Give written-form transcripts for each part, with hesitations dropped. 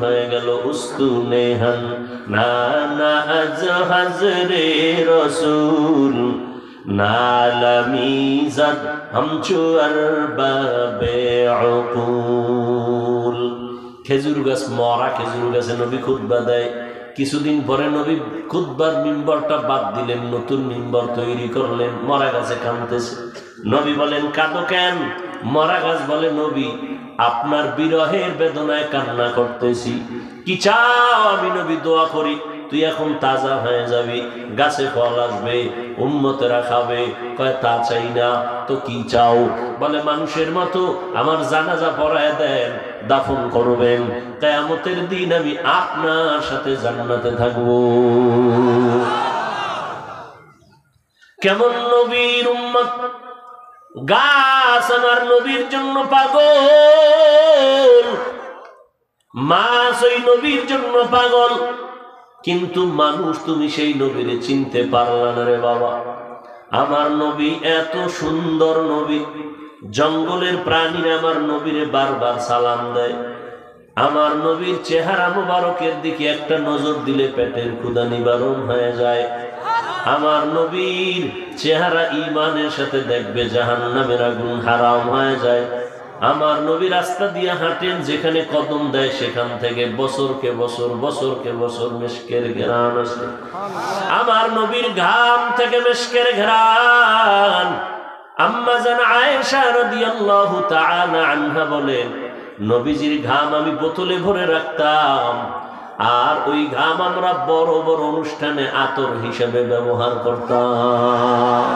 হয়ে গেল উস্তুনেহান নানা আজ হাজরে রসুল নালামিজাত হামচু আরবাবে উকুল। খেজুর গাছ, মরা খেজুর গাছে নবী খুতবা দেয়। কিছুদিন পরে নবী খুতবার মিম্বরটা বাদ দিলেন, নতুন মিম্বর তৈরি করলেন। মরা গাছে কাঁদতেছে। নবী বলেন, কাঁদো কেন? মরা গাছ বলে, নবী আপনার বিরহের বেদনায় কান্না করতেছি। কি চাও? আমি নবী দোয়া করি তুই এখন তাজা হয়ে যাবি, গাছে ফল আসবে, উম্মতেরা খাবে। কয় তা চাই না তো কি চাও? বলে মানুষের মতো আমার জানাজা পড়ায় দেন, দাফন করবেন, কিয়ামতের দিন আমি আপনার সাথে জান্নাতে থাকবো। কেমন নবীর উম্মত! গাছ আমার নবীর জন্য পাগল, মাছ ওই নবীর জন্য পাগল, কিন্তু মানুষ তুমি সেই নবীরে চিনতে পারলা না রে বাবা। আমার নবী এত সুন্দর নবী, জঙ্গলের প্রাণীরা আমার নবীরে বারবার সালাম দেয়। আমার নবীর চেহারা মুবারকের দিকে একটা নজর দিলে পেটের ক্ষুধা নিবারণ হয়ে যায়। আমার নবীর চেহারা ঈমানের সাথে দেখবে জাহান্নামের আগুন হারাম হয়ে যায়। আমার নবী রাস্তা দিয়ে হাঁটেন, যেখানে কদম দেয় সেখান থেকে বছরকে বছর বছরকে বছর মিশকের ঘ্রাণ আসে। আমার নবীর ঘাম থেকে মিশকের ঘ্রাণ। আম্মা জান আয়েশা রাদিয়াল্লাহু তাআলা আনহা বলেন, নবীজির ঘাম আমি বোতলে ভরে রাখতাম, আর ওই ঘাম আমরা বড় বড় অনুষ্ঠানে আতর হিসেবে ব্যবহার করতাম।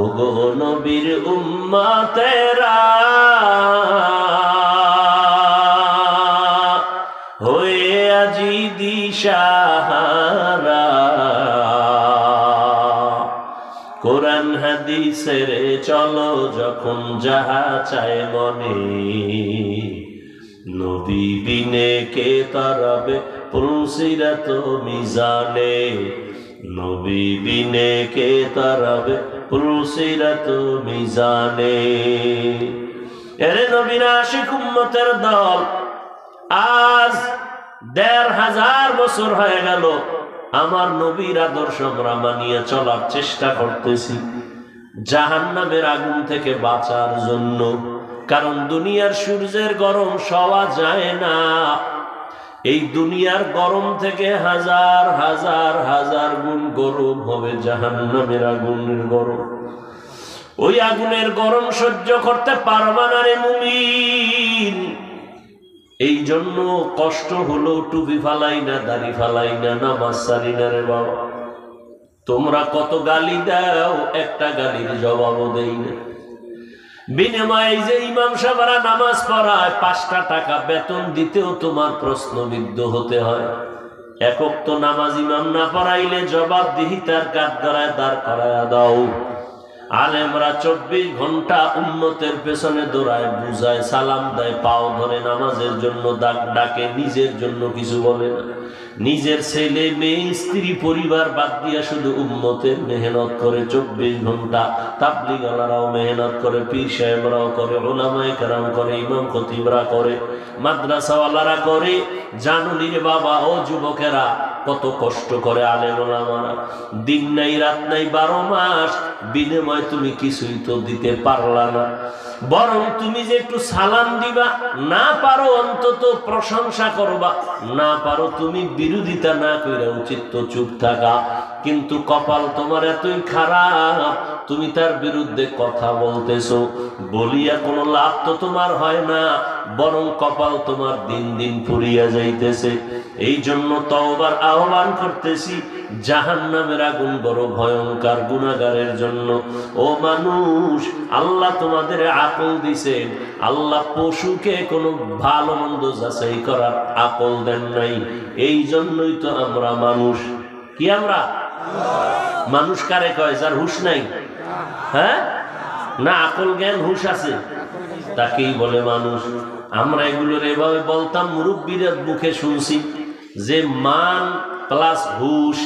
ওগো নবীর উম্মতেরা হয়ে আজি দিশাহারা, কোরআন হাদিসের চলো যখন যাহা চায় মনে, নবী বিনে কে তারাবে পুলসিরাত মিজানে, নবী বিনে কে তারাবে পুলসিরাত মিজানে। এরে নবীর আশিক উম্মতের দল, আজ ১৫০০ বছর হয়ে গেল আমার নবীর আদর্শ আমরা মানিয়ে চলার চেষ্টা করতেছি জাহান্নামের আগুন থেকে বাঁচার জন্য। কারণ দুনিয়ার সূর্যের গরম সওয়া যায় না। এই দুনিয়ার গরম থেকে হাজার হাজার হাজার গুণ গরম হবে জাহান্নামের আগুনের গরম। ওই আগুনের গরম সহ্য করতে পারবা না রে মুমিন। এই জন্য কষ্ট হলো টুপি ফালাই না, দাড়ি ফালাই না, নামাজ সারি না রে বাবা। তোমরা কত গালি দাও, একটা গালির জবাবও দেই না। বিনিময়ে যে ইমাম সাহেবরা নামাজ পড়ায় ৫টা টাকা বেতন দিতেও তোমার প্রশ্নবিদ্ধ হতে হয়। এক ওয়াক্ত নামাজ ইমাম না পড়াইলে জবাবদিহিতার কাঠগড়ায় দাঁড় করায়া দাও। আলেমরা ২৪ ঘন্টা উম্মতের পেছনে দৌড়ায়, বুঝায়, সালাম দেয়, পাও ধরে নামাজের জন্য ডাকে, নিজের জন্য কিছু বলে না। নিজের ছেলে মেয়ে স্ত্রী পরিবার বাদ দিয়া শুধু উম্মতের মেহনত করে ২৪ ঘন্টা। তাবলীগওয়ালারাও মেহনত করে, পীর সাহেবরাও করে, উলামায়ে কেরাম করে, ইমাম খতিবরা করে, মাদ্রাসাওয়ালারা করে। জানুনি রে বাবা ও যুবকেরা, কত কষ্ট করে আলেম ওলামারা, দিন নাই রাত নাই ১২ মাস। বিনিময় তুমি কিছুই তো দিতে পারলা না। বরং তুমি যে একটু সালাম দিবা, না পারো অন্তত প্রশংসা করবা, না পারো তুমি বিরোধিতা না কইরা উচিত তো চুপ থাকা। কিন্তু কপাল তোমার এতই খারাপ, তুমি তার বিরুদ্ধে কথা বলতেছো, বলিয়া কোনো লাভ তো তোমার হয় না, বরং কপাল তোমার দিন দিন ফুরিয়া যাইতেছে। এই জন্য তওবার আহ্বান করতেছি, জাহান্নামের আগুন বড় ভয়ঙ্কর গুনাহগারের জন্য। ও মানুষ, আল্লাহ তোমাদের আকল দিছেন, আল্লাহ পশুকে কোনো ভালো মন্দ যাচাই করার আকল দেন নাই। এই জন্যই তো আমরা মানুষ। কি আমরা মানুষ কারে কয়? যার হুঁশ নাই, হ্যাঁ না আকল জ্ঞান হুঁশ আছে তাকেই বলে মানুষ। আমরা এগুলোর এভাবে বলতাম, মুরব্বীদের মুখে শুনছি যে মান প্লাস হুঁশ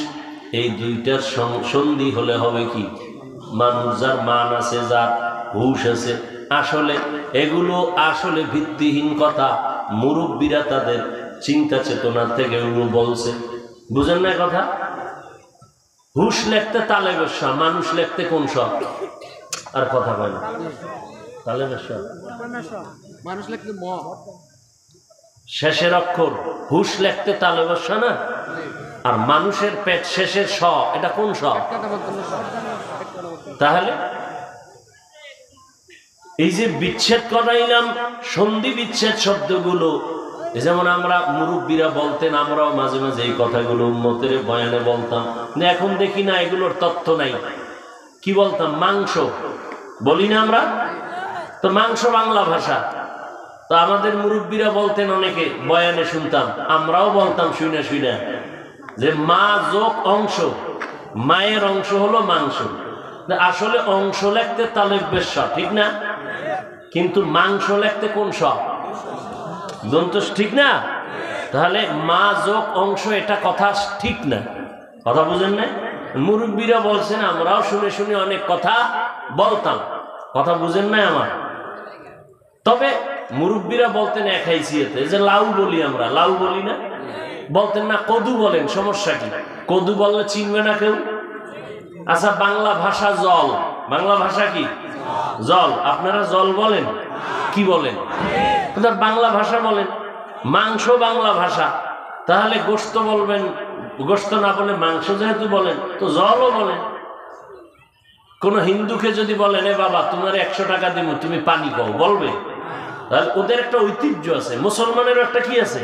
এই দুইটার সন্ধি হলে হবে কি মানুষ। যার মান আছে, যার হুঁশ আছে। আসলে এগুলো আসলে ভিত্তিহীন কথা। মুরব্বীরা তাদের চিন্তা চেতনার থেকে ওগুলো বলছে। বুঝেন না কথা? হুশ লেখতে তালেবের শাহ, মানুষ লেখতে কোন সব? আর কথা বলে না, তালেবের শাহ মানুষ লিখতে ম, শেষের অক্ষর হুশ লেখতে তালেবের শাহ না, আর মানুষের পেট শেষের স, এটা কোন স? তাহলে এই যে বিচ্ছেদ করাইলাম, সন্ধি বিচ্ছেদ শব্দগুলো, যেমন আমরা মুরব্বীরা বলতেন, আমরাও মাঝে মাঝে এই কথাগুলো উম্মতের বয়ানে বলতাম, এখন দেখি না এগুলোর তথ্য নাই। কি বলতাম? মাংস বলি না আমরা? তো মাংস বাংলা ভাষা, তো আমাদের মুরব্বীরা বলতেন, অনেকে বয়ানে শুনতাম, আমরাও বলতাম শুনে শুনে, যে মা যোগ অংশ, মায়ের অংশ হলো মাংস। আসলে অংশ লেখতে তালেবের স, ঠিক না? কিন্তু মাংস লেখতে কোন স? দন্ত, ঠিক না? তাহলে মা যোগ অংশ, এটা কথা ঠিক না। কথা বুঝেন না? মুরব্বীরা বলছেন, আমরাও শুনে শুনে অনেক কথা বলতাম। কথা বুঝেন না আমার? তবে মুরব্বীরা বলতেন এক হাইসিয়তে, যে লাউ বলি আমরা, লাউ বলি না? বলতেন না কদু বলেন, সমস্যা কি? কদু বললে চিনবে না কেউ। আচ্ছা, বাংলা ভাষা জল, বাংলা ভাষা কি? জল। আপনারা জল বলেন? কি বলেন? বাংলা ভাষা বলেন। মাংস বাংলা ভাষা, তাহলে গোশত বলবেন, গোশত না বলে মাংস যেহেতু বলেন, তো জলও বলেন। কোন হিন্দুকে যদি বলেন, এ বাবা তোমার 100 টাকা দিব, তুমি পানি খাও, বলবে? তাহলে ওদের একটা ঐতিহ্য আছে, মুসলমানেরও একটা কি আছে?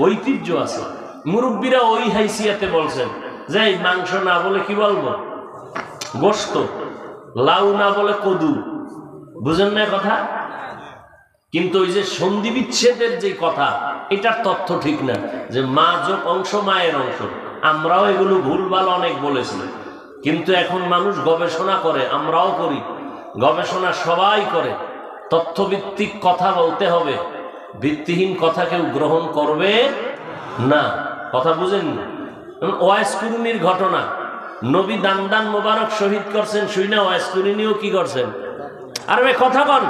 ঐতিহ্য আছে। মুরব্বীরা ওই হাইসিয়াতে বলছেন যে মাংস না বলে কি বলবো? গোশত। লাউ না বলে কদু। বুঝেন না কথা? কিন্তু ওই যে সন্ধি বিচ্ছেদের যে কথা, এটার তথ্য ঠিক না, যে মা যোগ অংশ, মায়ের অংশ। আমরাও এগুলো ভুলভাল অনেক বলেছি, কিন্তু এখন মানুষ গবেষণা করে, আমরাও করি, গবেষণা সবাই করে। তথ্যভিত্তিক কথা বলতে হবে, ভিত্তিহীন কথা কেউ গ্রহণ করবে না। কথা বুঝেননি? ওয়াইস কুরুনির ঘটনা, নবী দান মোবারক শহীদ করছেন, শুইনা ওয়াইস কুরুনিও কি করছেন? আর কথা বল,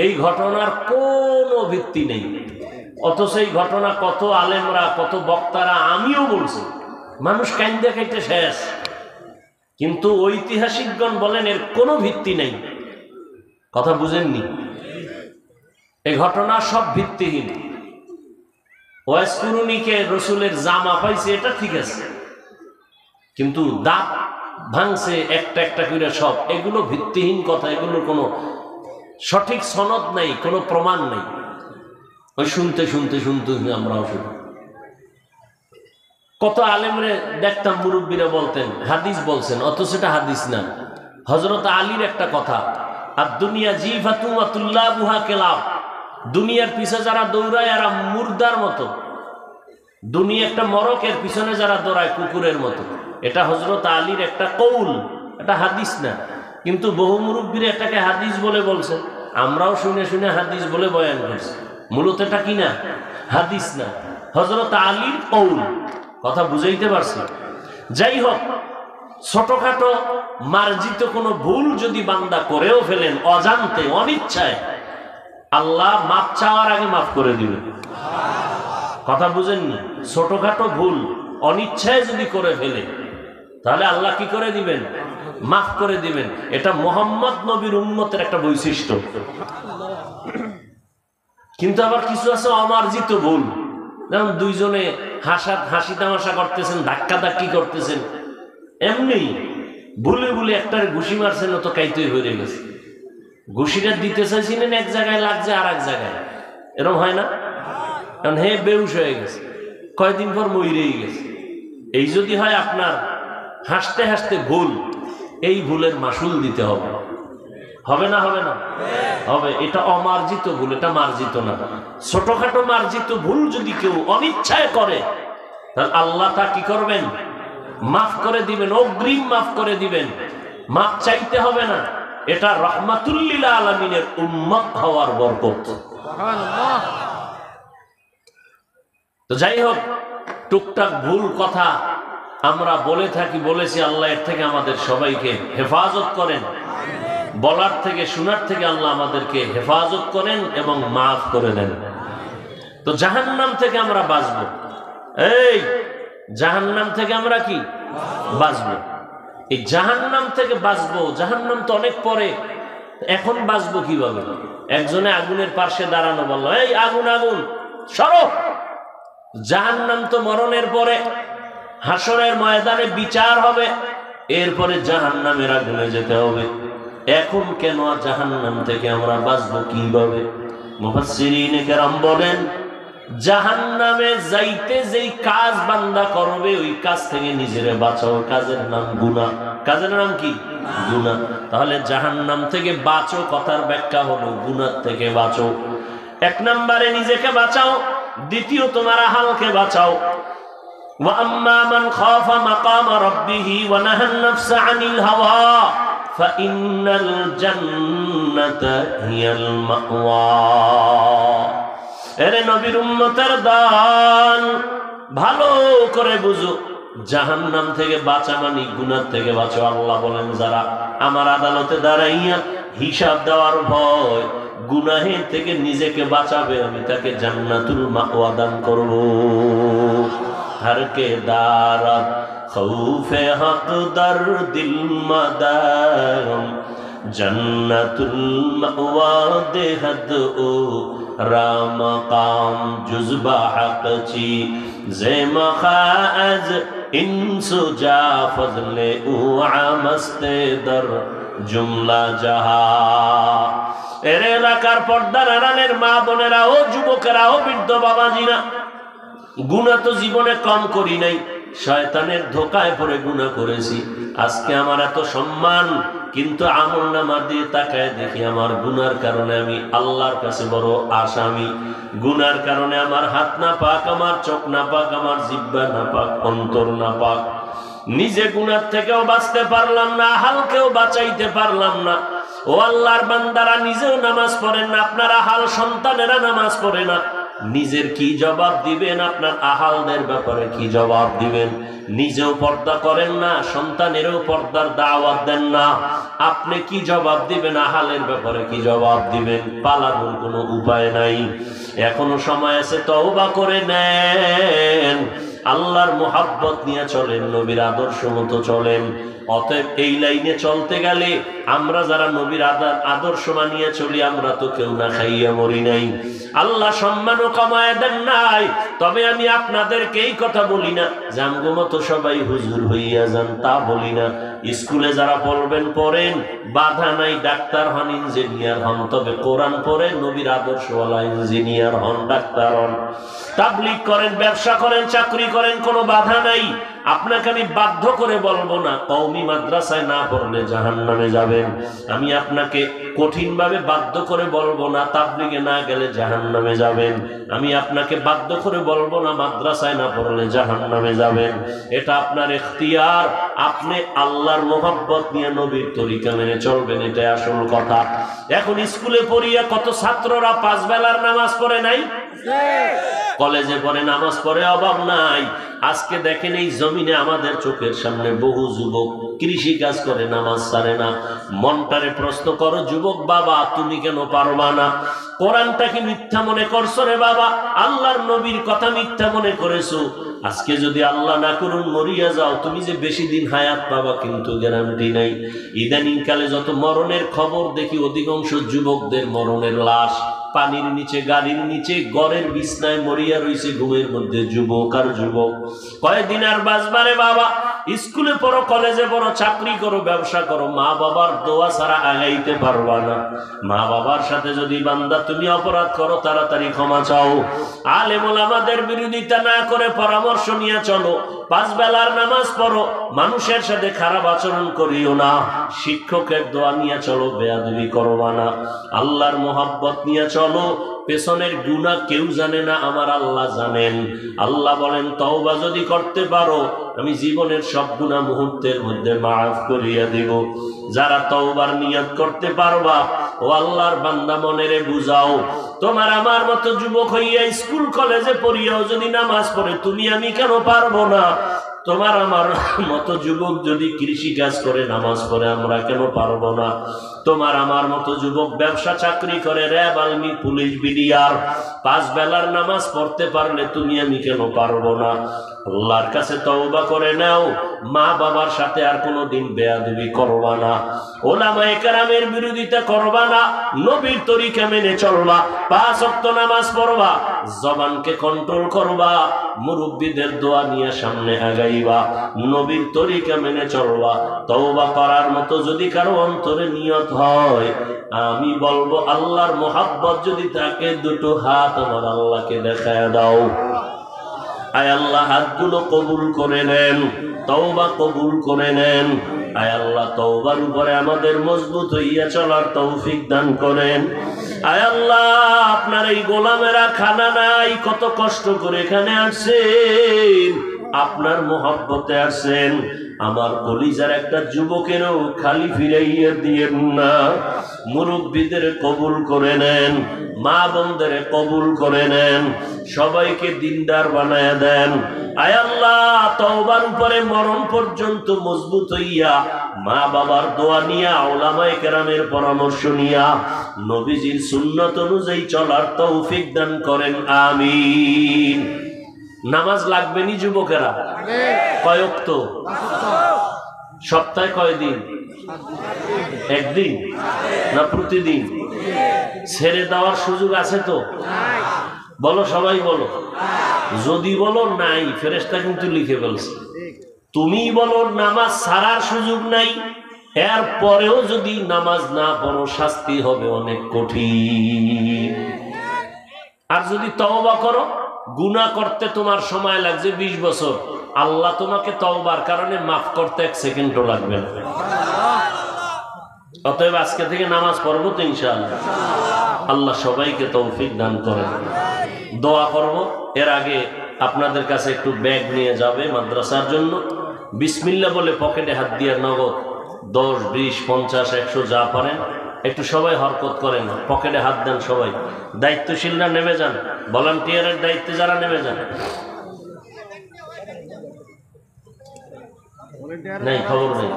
এই ঘটনার কোনো ভিত্তি নেই, অথচ এই ঘটনা কত আলেমরা, কত বক্তারা, আমিও বলছি, মানুষ কাইন্দা খাইতে শেষ। কিন্তু ঐতিহাসিকগণ বলেন এর কোনো ভিত্তি নেই। কথা বুঝেননি? এই ঘটনা সব ভিত্তিহীন। ওয়াইস কুরুনিকে রসুলের জামা পাইছে, এটা ঠিক আছে, কিন্তু দাঁত ভাঙছে একটা একটা করে সব, এগুলো ভিত্তিহীন কথা, এগুলোর কোনো সঠিক সনদ নাই, কোনো প্রমাণ নেই। ওই শুনতে শুনতে শুনতে আমরাও শুনি। কত আলেমরে দেখতাম, মুরব্বীরা বলতেন হাদিস বলছেন, অথচ এটা হাদিস না। হযরত আলীর একটা কথা, আর দুনিয়া জিফাতুন ওয়া তুল্লাবুহা কিলাব, দুনিয়ার পিছে যারা দৌড়ায় এরা মুর্দার মতো, দুনিয়া একটা মরকের পিছনে যারা দৌড়ায় কুকুরের মতো। এটা হযরত আলীর একটা কৌল, এটা হাদিস না, কিন্তু বহু মুরব্বীরা এটাকে হাদিস বলে বলছেন, আমরাও শুনে শুনে হাদিস বলে বয়ান করছি। মূলত এটা কি না? হাদিস না, হযরত আলীর কৌল। কথা বুঝাইতে পারছি? যাই হোক, ছোটখাটো মার্জিত কোনো ভুল যদি বান্দা করেও ফেলেন অজান্তে, অনিচ্ছায়, আল্লাহ মাফ চাওয়ার আগে মাফ করে দিবেন। কথা বুঝেননি? ছোটখাটো ভুল অনিচ্ছায় যদি করে ফেলে, তাহলে আল্লাহ কি করে দিবেন? মাফ করে দিবেন। এটা মুহাম্মদ নবীর উম্মতের একটা বৈশিষ্ট্য। কিন্তু আবার কিছু আছে অমার্জিত ভুল, যেমন দুইজনে হাসি তামাশা করতেছেন, ধাক্কা ধাক্কি করতেছেন, এমনি ভুলে ভুলে একটার ঘুষি মারছেন, তো কাইতই হয়ে গেছে। ঘুষিটা দিতে চাইছিলেন এক জায়গায়, লাগছে আর এক জায়গায়, এরকম হয় না? কারণ হে বেহুশ হয়ে গেছে, কয়দিন পর মইরেই গেছে। এই যদি হয় আপনার হাসতে হাসতে ভুল, এই ভুলের মাসুল দিতে হবে। হবে না? হবে না? হবে। এটা অমার্জিত ভুল, এটা মার্জিত না। ছোটখাটো মার্জিত ভুল যদি কেউ অনিচ্ছায় করে, তাহলে আল্লাহ তা কি করবেন? মাফ করে দিবেন, অগ্রিম মাফ করে দিবেন। মাফ চাইতে হবে না, এটা রাহমাতুল লিল আলামিনের উম্মত হওয়ার বরকত। সুবহানাল্লাহ। তো যাই হোক, টুকটাক ভুল কথা আমরা বলে থাকি, বলেছি, আল্লাহ এর থেকে আমাদের সবাইকে হেফাজত করেন। বলার থেকে, শোনার থেকে আল্লাহ আমাদেরকে হেফাজত করেন এবং মাফ করে দেন। তো তো জাহান্নাম থেকে আমরা বাঁচবো, এই জাহান্নাম থেকে আমরা কি বাঁচবো? এই জাহান্নাম থেকে বাঁচবো, জাহান্নাম তো অনেক পরে, এখন বাঁচবো কিভাবে? একজনে আগুনের পাশে দাঁড়ানো বললো, এই আগুন আগুন সরো। জাহান্নাম তো মরণের পরে, হাসরের ময়দানে বিচার হবে, এরপরে জাহান্নামের আগুনে যেতে হবে। এখন কেন জাহান্নাম থেকে আমরা বাঁচবো কিভাবে? মুফাসসিরিনে কেরাম বলেন, জাহান্নামে যাইতে যেই কাজ বান্দা করবে ওই কাজ থেকে নিজেরে বাঁচাও, কাজের নাম গুনাহ। কাজের নাম কি? গুনাহ। তাহলে জাহান্নাম থেকে বাঁচো কথার ব্যাখ্যা হলো গুনাহ থেকে বাঁচো। এক নম্বরে নিজেকে বাঁচাও, দ্বিতীয় তোমার আহালকে বাঁচাও। ওয়া আম্মা মান খাফা মাকাম রাব্বিহি ওয়া নাহান নাফসা আনিল হাওয়া ফাইন্নাল জান্নাতা হিয়াল মাওয়া। এরে নবীর উম্মতের দল, ভালো করে বুঝো, জাহান্নাম থেকে বাঁচা মানে গুনাহ থেকে বাঁচো। আল্লাহ বলেন, যারা আমার আদালতে দাঁড়াইয়া হিসাব দেওয়ার ভয় গুনাহের থেকে নিজেকে বাঁচাবে, আমি তাকে জান্নাতুল মাওয়া দান করব। हर के दारत खौफे हक दर दिल मदाम जन्नतुल मअवा देहद ओ राम काम जुज़बा हक ची जे मखाज इंसु जा फजले उ आमस्ते दर जुमला जहा। এরে এলাকার পর্দার আড়ালের মা বোনেরা, ও যুবকেরা, ও বৃদ্ধ বাবাজিরা, গুনাহ তো জীবনে কম করি নাই, শয়তানের ধোকায় পড়ে গুনাহ করেছি। আজকে আমার এত সম্মান, কিন্তু আমলনামা দিয়ে তাকায় দেখি আমার গুনার কারণে আমি আল্লাহর কাছে বড় আসামি। গুনার কারণে আমার হাত না পাক, আমার চোখ না পাক, আমার জিহ্বা না পাক, অন্তর না পাক। নিজে গুনার থেকেও বাঁচতে পারলাম না, হালকেও বাঁচাইতে পারলাম না। ও আল্লাহর বান্দারা, নিজেও নামাজ পড়েন না, আপনার আহাল সন্তানেরা নামাজ পড়ে না, নিজের কি জবাব দিবেন? আপনার আহালদের ব্যাপারে কি জবাব দিবেন? নিজেও পর্দা করেন না, সন্তানেরও পর্দার দাওয়াত দেন না, আপনি কি জবাব দিবেন? আহালের ব্যাপারে কি জবাব দিবেন? পালানোর কোনো উপায় নাই। এখনো সময় আছে, তওবা করে নেন, আল্লাহর মুহাব্বত নিয়ে চলেন, নবীর আদর্শ মতো চলেন। অতএব এই লাইনে চলতে গেলে আমরা যারা নবীর আদর্শ মানিয়ে চলি, আমরা তো কেউ না খাইয়া মরি নাই, আল্লাহ সম্মানও কমায় দেন নাই। তবে আমি আপনাদেরকে এই কথা বলি না যে আমগো মতো সবাই হুজুর হইয়া যান, তা বলি না। স্কুলে যারা পড়বেন পড়েন, বাধা নাই, ডাক্তার হন, ইঞ্জিনিয়ার হন, তবে কোরআন পড়েন, নবীর আদর্শওয়ালা ইঞ্জিনিয়ার হন, ডাক্তার হন, তাবলীগ করেন, ব্যবসা করেন, চাকরি করেন, কোনো বাধা নাই। আপনাকে আমি বাধ্য করে বলবো না কওমি মাদ্রাসায় না পড়লে জাহান্নামে যাবেন। আমি আপনাকে কঠিনভাবে বাধ্য করে বলবো না তাবলীগে না গেলে জাহান্নামে যাবেন। আমি আপনাকে বাধ্য করে বলবো না মাদ্রাসায় না পড়লে জাহান্নামে যাবেন। এটা আপনার ইখতিয়ার। আপনি আল্লাহর মোহাব্বত নিয়ে নবীর তরিকা মেনে চলবেন, এটাই আসল কথা। এখন স্কুলে পড়িয়া কত ছাত্ররা 5 বেলার নামাজ পড়ে নাই, কলেজে পড়ে, নামাজ পড়ে, অভাব নাই। আজকে দেখেন এই জমিনে আমাদের চোখের সামনে বহু যুবক কৃষি কাজ করে, নামাজ ছাড়ে না। মনটারে প্রশ্ন করো, যুবক বাবা, তুমি কেন পারবা না? কোরআনটা কি মিথ্যা মনে করছো রে বাবা? আল্লাহর নবীর কথা মিথ্যা মনে করেছো? আজকে যদি আল্লাহ না করুন মরিয়া যাও, তুমি যে বেশি দিন হায়াত পাবা কিন্তু গ্যারান্টি নাই। ইদানিং কালে যত মরণের খবর দেখি, অধিকাংশ যুবকদের মরণের লাশ পানির নিচে, গাড়ির নিচে, ঘরের বিছনায় মরিয়া রয়েছে ঘুমের মধ্যে, যুবক আর যুবক। কয়দিন আর বাঁচবারে বাবা? স্কুলে পড়ো, কলেজে পড়ো, চাকরি করো, ব্যবসা করো, মা বাবার দোয়া ছাড়া আগাইতে পারবা না। মা বাবার সাথে যদি বান্দা তুমি অপরাধ করো, তাড়াতাড়ি ক্ষমা চাও। আলেম ওলামাদের বিরোধিতা না করে পরামর্শ নিয়ে চলো। 5 বেলার নামাজ পড়ো, মানুষের সাথে খারাপ আচরণ করিও না, শিক্ষকের দোয়া নিয়ে চলো, বেয়াদবি করবা না, আল্লাহর মোহাব্বত নিয়ে চলো। পেছনের গুনাহ কেউ জানে না, আমার আল্লাহ জানেন। আল্লাহ বলেন, তওবা যদি করতে পারো আমি জীবনের সব গুনাহ মুহূর্তের মধ্যে মাফ করিয়া দিব। যারা তওবার নিয়ত করতে পারবা, ও আল্লাহর বান্দা, মনেরে বুঝাও, তোমার আমার মতো যুবক হইয়া স্কুল কলেজে পড়িয়াও যদি নামাজ পড়ে, তুমি আমি কেন পারবো না? তোমার আমার মতো যুবক যদি কৃষি কাজ করে নামাজ পড়ে আমরা কেন পারবো না? তোমার আমার মতো যুবক ব্যবসা চাকরি করে, র্যাব, আর্মি, পুলিশ, বিডিআর, 5 বেলার নামাজ পড়তে পারলে তুমি আমি কেন পারবো না? আল্লাহর কাছে তওবা করে নাও, মা বাবার সাথে আর কোনোদিন বেয়াদবি করবা না, ওলামায়ে কেরামের বিরোধিতা করবা না, নবীর তরিকা মেনে চলবা, 5 ওয়াক্ত নামাজ পড়বা, জবানকে কন্ট্রোল করবা, মুরব্বীদের দোয়া নিয়ে সামনে আগাইবা, নবীর তরিকা মেনে চলবা। তওবা করার মতো যদি কারো অন্তরে নিয়ত হয়, আমি বলবো আল্লাহর মোহাব্বত যদি থাকে, 2টো হাত আমার আল্লাহকে দেখায় দাও। আয় আল্লাহ হাতগুলো কবুল করে নেন, তওবা কবুল করে নেন। আয় আল্লাহ তওবার উপরে আমাদের মজবুত হইয়া চলার তৌফিক দান করেন। আয় আল্লাহ আপনার এই গোলামেরা খানা নাই, কত কষ্ট করে এখানে আসছেন, আপনার মোহাব্বতে আসেন। আমার কলিজার একটা যুবকেরও খালি ফিরাইয়া দিয়েন না। মুরব্বীদের কবুল করে নেন, মা বোনদের কবুল করে নেন, সবাইকে দিনদার বানায়া দেন। আয় আল্লাহ তওবার উপরে মরণ পর্যন্ত মজবুত হইয়া, মা বাবার দোয়া নিয়া, উলামায়ে কেরামের পরামর্শ নিয়া, নবীজির সুন্নাত অনুযায়ী চলার তৌফিক দান করেন, আমিন। নামাজ লাগবে নি যুবকেরা? কয় ওয়াক্ত? সপ্তাহে কয় দিন? একদিন না প্রতিদিন? ছেড়ে দেওয়ার সুযোগ আছে তো? বলো, সবাই বলো। যদি বলো নাই, ফেরেশতা কিন্তু লিখে ফেলছে। তুমি বলো নামাজ ছাড়ার সুযোগ নাই, এর পরেও যদি নামাজ না পড়ো শাস্তি হবে অনেক কঠিন। আর যদি তওবা করো, গুনাহ করতে তোমার সময় লাগছে 20 বছর, আল্লাহ তোমাকে তওবার কারণে মাফ করতে 1 সেকেন্ডও লাগবে না। অতএব আজকে থেকে নামাজ পড়বো তো ইনশাআল্লাহ। আল্লাহ সবাইকে তৌফিক দান করেন। দোয়া করব, এর আগে আপনাদের কাছে একটু ব্যাগ নিয়ে যাবে মাদ্রাসার জন্য। বিসমিল্লাহ বলে পকেটে হাত দিয়ে নগদ 10, 20, 50, 100 যা পারেন একটু সবাই হরকত করেন, পকেটে হাত দেন সবাই। দায়িত্বশীলরা নেমে যান, ভলান্টিয়ারের দায়িত্বে যারা নেমে যান। নেই খবর নেই,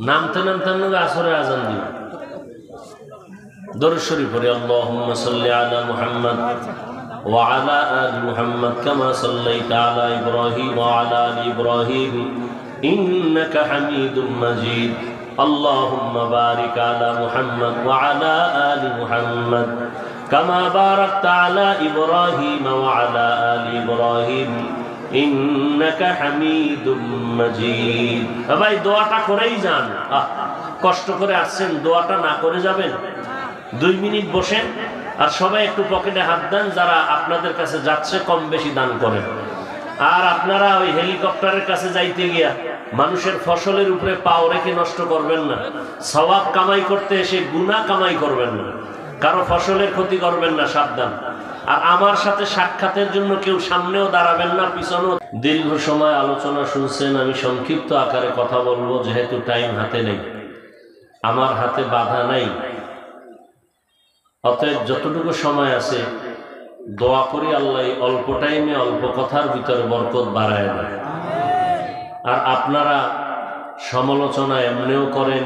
নামতে নামতে আসরে আজান দিন। দরুদ শরীফ পড়ি, আল্লাহুম্মা সাল্লি আলা মুহাম্মদ ওয়া আলা আলি মুহাম্মদ কামা সাল্লাইতা আলা ইব্রাহিম ওয়া আলা আলি ইব্রাহিম ইন্নাকা হামিদুম মাজিদ। আল্লাহুম্মা বারিক আলা মুহাম্মদ ওয়া আলা আলি মুহাম্মদ কামা বারাকতা আলা ইব্রাহিম ওয়া আলা আলি ইব্রাহিম ইন্নাকা হামিদুম মাজিদ। ভাই দোয়াটা করেই যান, কষ্ট করে আসছেন, দোয়াটা না করে যাবেন? 2 মিনিট বসেন আর সবাই একটু পকেটে হাত দেন, যারা আপনাদের কাছে যাচ্ছে কম বেশি দান করেন। আর আপনারা ওই হেলিকপ্টারের কাছে যাইতে গিয়া মানুষের ফসলের উপরে পাও রেখে নষ্ট করবেন না। সওয়াব কামাই করতে এসে গুনাহ কামাই করবেন না, কারো ফসলের ক্ষতি করবেন না, সাবধান। আর আমার সাথে সাক্ষাতের জন্য কেউ সামনেও দাঁড়াবেন না, পিছনেও। দীর্ঘ সময় আলোচনা শুনছেন, আমি সংক্ষিপ্ত আকারে কথা বলবো, যেহেতু টাইম হাতে নেই, আমার হাতে বাধা নাই। অতএব যতটুকু সময় আছে দোয়া করি আল্লাহ অল্প টাইমে অল্প কথার ভিতরে বরকত বাড়ায় দেয়। আর আপনারা সমালোচনা এমনিও করেন,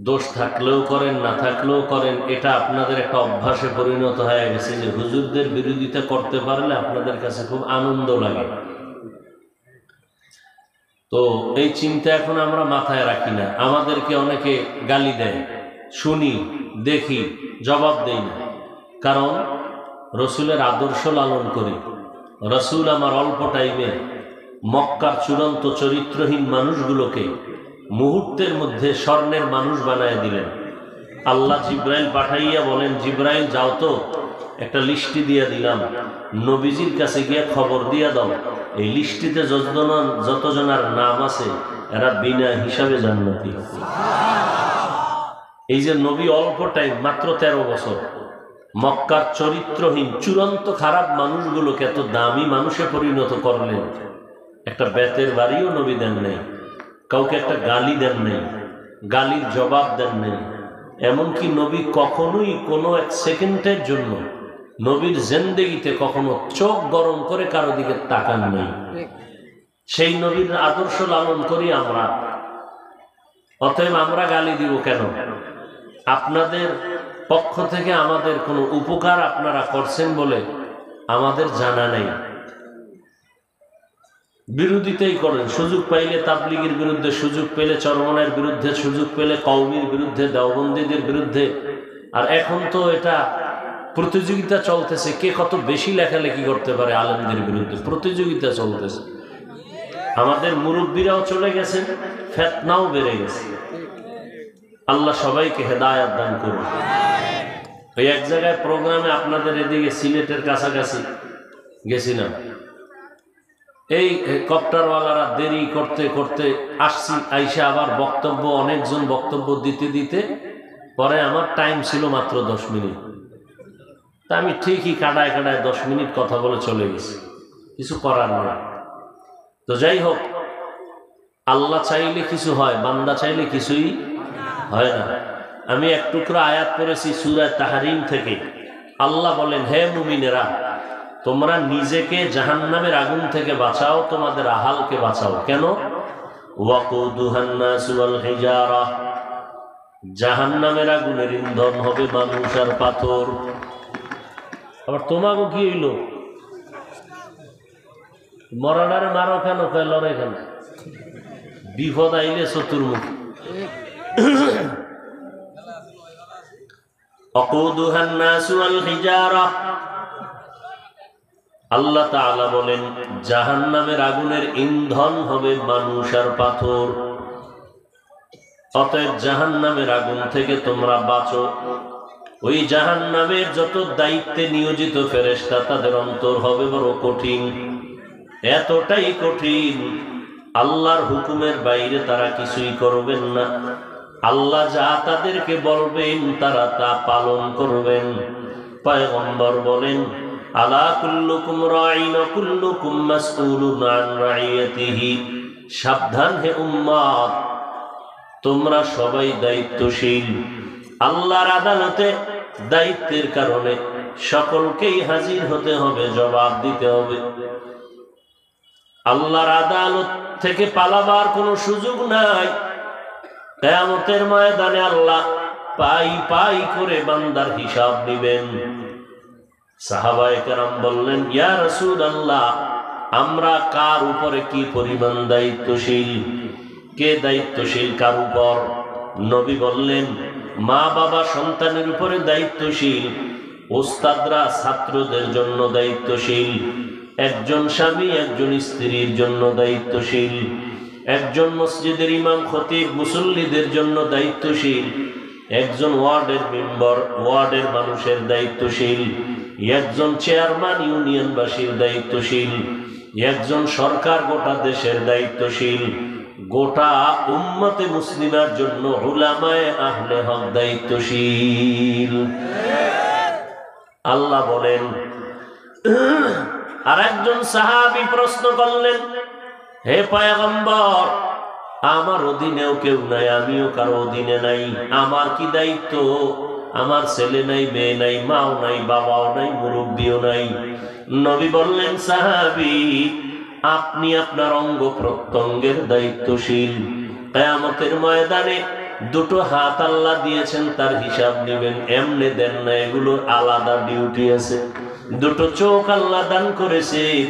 দোষ থাকলেও করেন, না থাকলেও করেন, এটা আপনাদের একটা অভ্যাসে পরিণত হয়ে গেছে যে হুজুরদের বিরোধিতা করতে পারলে আপনাদের কাছে খুব আনন্দ লাগে। তো এই চিন্তা এখন আমরা মাথায় রাখি না। আমাদেরকে অনেকে গালি দেয়, শুনি, দেখি, জবাব দেই না, কারণ রসুলের আদর্শ লালন করি। রসুল আমার অল্প টাইমে মক্কার চূড়ান্ত চরিত্রহীন মানুষগুলোকে মুহূর্তের মধ্যে স্বর্ণের মানুষ বানায় দিলেন। আল্লাহ জিব্রাইল পাঠাইয়া বলেন, জিব্রাইল যাও তো, একটা লিস্টি দিয়ে দিলাম, নবীজির কাছে গিয়ে খবর দিয়া দাও, এই লিস্টিতে যতজনার নাম আছে এরা বিনা হিসাবে জান্নাতি। এই যে নবী অল্প টাইম, মাত্র 13 বছর, মক্কার চরিত্রহীন চূড়ান্ত খারাপ মানুষগুলোকে এত দামি মানুষে পরিণত করলেন। একটা বেতের বাড়িও নবী দেন নাই, কাউকে একটা গালি দেন নাই, গালির জবাব দেন নাই। এমনকি নবী কখনোই কোনো 1 সেকেন্ডের জন্য নবীর জিন্দেগিতে কখনো চোখ গরম করে কারো দিকে তাকান নাই। সেই নবীর আদর্শ লালন করি আমরা। অতএব আমরা গালি দিব কেন? আপনাদের পক্ষ থেকে আমাদের কোনো উপকার আপনারা করছেন বলে আমাদের জানা নেই। বিরোধিতাই করেন, সুযোগ পাইলে তাবলীগের বিরুদ্ধে, সুযোগ পেলে চরমনের বিরুদ্ধে, সুযোগ পেলে কওমির বিরুদ্ধে, দেওবন্দীদের বিরুদ্ধে। আর এখন তো এটা প্রতিযোগিতা চলতেছে, কে কত বেশি লেখালেখি করতে পারে আলেমদের বিরুদ্ধে, প্রতিযোগিতা চলতেছে। আমাদের মুরব্বীরাও চলে গেছেন, ফিতনাও বেড়ে গেছে। আল্লাহ সবাইকে হেদায়েত দান করুন। ওই এক জায়গায় প্রোগ্রামে আপনাদের এদিকে সিলেটের কাছাকাছি গেছিলাম, এই কপ্টারওয়ালারা দেরি করতে করতে আসছি, আইসা আবার বক্তব্য, অনেকজন বক্তব্য দিতে দিতে পরে আমার টাইম ছিল মাত্র 10 মিনিট। তা আমি ঠিকই কাটায় কাটায় 10 মিনিট কথা বলে চলে গেছি, কিছু করার নয়। তো যাই হোক, আল্লাহ চাইলে কিছু হয়, বান্দা চাইলে কিছুই হয় না। আমি এক টুকরা আয়াত পড়েছি সূরা তাহরিম থেকে। আল্লাহ বলেন, হে মুমিনেরা, তোমরা নিজেকে জাহান্নামের আগুন থেকে বাঁচাও, তোমাদের আহালকে বাঁচাও। কেন? ওয়াকুদুহান নাসু ওয়াল হিজারা, জাহান্নামের আগুনের ইন্ধন হবে মানুষ আর পাথর। আবার তোমাকে কি হইল? মরাডারে মারো কেন? কয় লড়ে কেন? বিপদ আইলে চতুর্মুখ। ওয়াকুদুহান নাসু ওয়াল হিজারা, আল্লাহ তাআলা বলেন জাহান্নামের আগুনের ইন্ধন হবে মানুষ আর পাথর। অতএব জাহান্নামের আগুন থেকে তোমরা বাঁচো। ওই জাহান্নামের যত দায়িত্বে নিয়োজিত ফেরেশতা, তাদের অন্তর হবে বড় কঠিন, এতটাই কঠিন আল্লাহর হুকুমের বাইরে তারা কিছুই করবেন না। আল্লাহ যা তাদেরকে বলবেন তারা তা পালন করবেন। পয়গম্বর বলেন, আলা কুল্লুকুম রাঈন ওয়া কুল্লুকুম মাসউলুন আন রাইয়াতিহি, সাবধান হে উম্মত, তোমরা সবাই দায়িত্বশীল। আল্লাহর আদালতে দায়িত্বের কারণে সকলকেই হাজির হতে হবে, জবাব দিতে হবে। আল্লাহর আদালত থেকে পালাবার কোনো সুযোগ নাই। কিয়ামতের ময়দানে আল্লাহ পাই পাই করে বান্দার হিসাব নেবেন। সাহাবায়ে কেরাম বললেন, ইয়া রাসূলুল্লাহ, আমরা কার উপরে কি পরিমাণ দায়িত্বশীল? কে দায়িত্বশীল কার উপর? নবী বললেন, মা বাবা সন্তানের উপরে দায়িত্বশীল, ওস্তাদরা ছাত্রদের জন্য দায়িত্বশীল, একজন স্বামী একজন স্ত্রীর জন্য দায়িত্বশীল, একজন মসজিদের ইমাম খতিব মুসল্লিদের জন্য দায়িত্বশীল, একজন ওয়ার্ডের মেম্বার ওয়ার্ডের মানুষের দায়িত্বশীল, একজন চেয়ারম্যান ইউনিয়নবাসীর দায়িত্বশীল, একজন সরকার গোটা দেশের দায়িত্বশীল, গোটা উম্মতে মুসলিমার জন্য উলামায়ে আহলে হক দায়িত্বশীল। আল্লাহ বলেন। আর একজন সাহাবী প্রশ্ন করলেন, হে পয়গম্বর, আমার অধীনেও কেউ নাই, আমিও কারো অধীনে নাই, আমার কি দায়িত্ব? আমার ছেলে নাই, মেয়ে নাই, মাও নাই, বাবাও নাই, মুরব্বিও নাই। নবী বললেন, সাহাবী, আপনি আপনার অঙ্গ প্রত্যঙ্গের দায়িত্বশীল। কিয়ামতের ময়দানে দুটো হাত আল্লাহ দিয়েছেন, তার হিসাব নেবেন, এমনি দেন না, এগুলো আলাদা ডিউটি আছে। দুটো চোখ আল্লাহ দান করেছেন,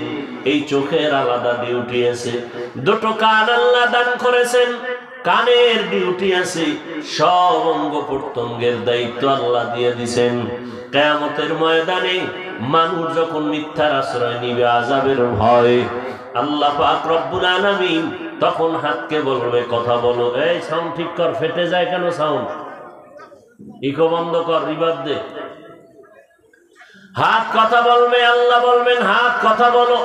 এই চোখের আলাদা ডিউটি আছে। দুটো কান আল্লাহ দান করেছেন, কানের ডিউটি আছে। সব অঙ্গ প্রত্যঙ্গের দায়িত্ব আল্লাহ দিয়ে দিয়েছেন। কিয়ামতের ময়দানে মানুষ যখন মিথ্যার আশ্রয় নিবে, আযাবের ভয়, আল্লাহ পাক রব্বুল আলামিন তখন হাতকে বলবে, কথা বলো। এই সাউন্ড ঠিক কর, ফেটে যায় কেন সাউন্ড? ইকো বন্ধ কর, রিভার্ব দে। হাত কথা বলবে, আল্লাহ বলবেন, হাত কথা বলো।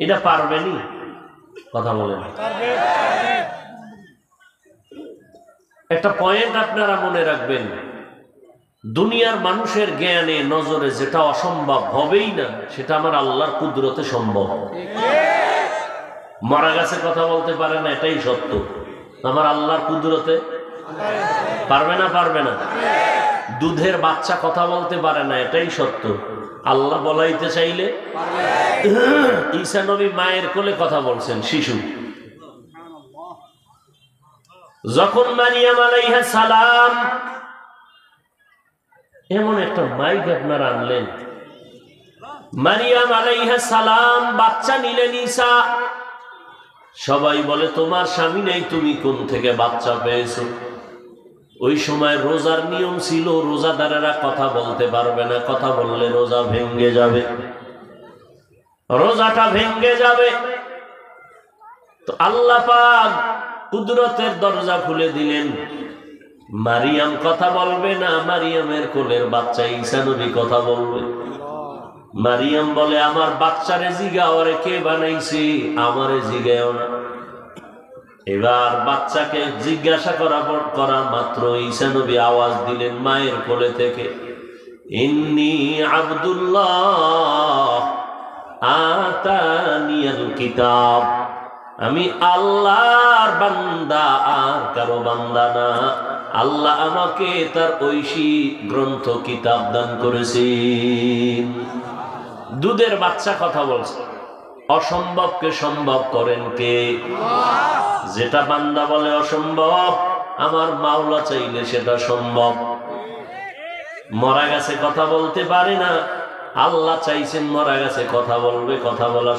এটা পারবেনি? কথা বলেন। একটা পয়েন্ট আপনারা মনে রাখবেন, দুনিয়ার মানুষের জ্ঞানে নজরে যেটা অসম্ভব হবেই না, সেটা আমার আল্লাহর কুদরতে সম্ভব। মারা গেছে কথা বলতে পারে না, এটাই সত্য। আমার আল্লাহর কুদরতে পারবে না, পারবে না। দুধের বাচ্চা কথা বলতে পারে না, এটাই সত্য। আল্লাহ বলাইতে চাইলে ঈসা নবী মায়ের কোলে কথা বলছেন, শিশু। যখন মারিয়াম আলাইহিস সালাম এমন একটা মাইক আপনারা আনলেন, মারিয়াম আলাইহিস সালাম বাচ্চা নিলেন ঈসা। সবাই বলে তোমার স্বামী নেই, তুমি কোন থেকে বাচ্চা পেয়েছো? ওই সময় রোজার নিয়ম ছিল, রোজাদারেরা কথা বলতে পারবে না, কথা বললে রোজা ভেঙ্গে যাবে, রোজাটা ভেঙ্গে যাবে। তো আল্লাহ পাক কুদরতের দরজা খুলে দিলেন, মারিয়াম কথা বলবে না, মারিয়ামের কোলের বাচ্চা ঈসা নবী কথা বলবে। মারিয়াম বলে আমার বাচ্চারে জিগাও, আরে কে বানাইছে, আমারে জিগাও না। এবার বাচ্চাকে জিজ্ঞাসা করা মাত্র ঈসা নবী আওয়াজ দিলেন মায়ের কোলে থেকে, ইন্নী আব্দুল্লাহ আতানিয়াল কিতাব, আমি আল্লাহর বান্দা, আর কারো বান্দা না। আল্লাহ আমাকে তার ঐশী গ্রন্থ কিতাব দান করেছেন। দুধের বাচ্চা কথা বলছে। অসম্ভবকে সম্ভব করেন কে? যেটা বান্দা বলে অসম্ভব, আমার মাওলা চাইলে সেটা সম্ভব। মরা গেছে কথা বলতে পারে না, আল্লাহ চাইছেন মরা গেছে কথা বলবে, কথা বলা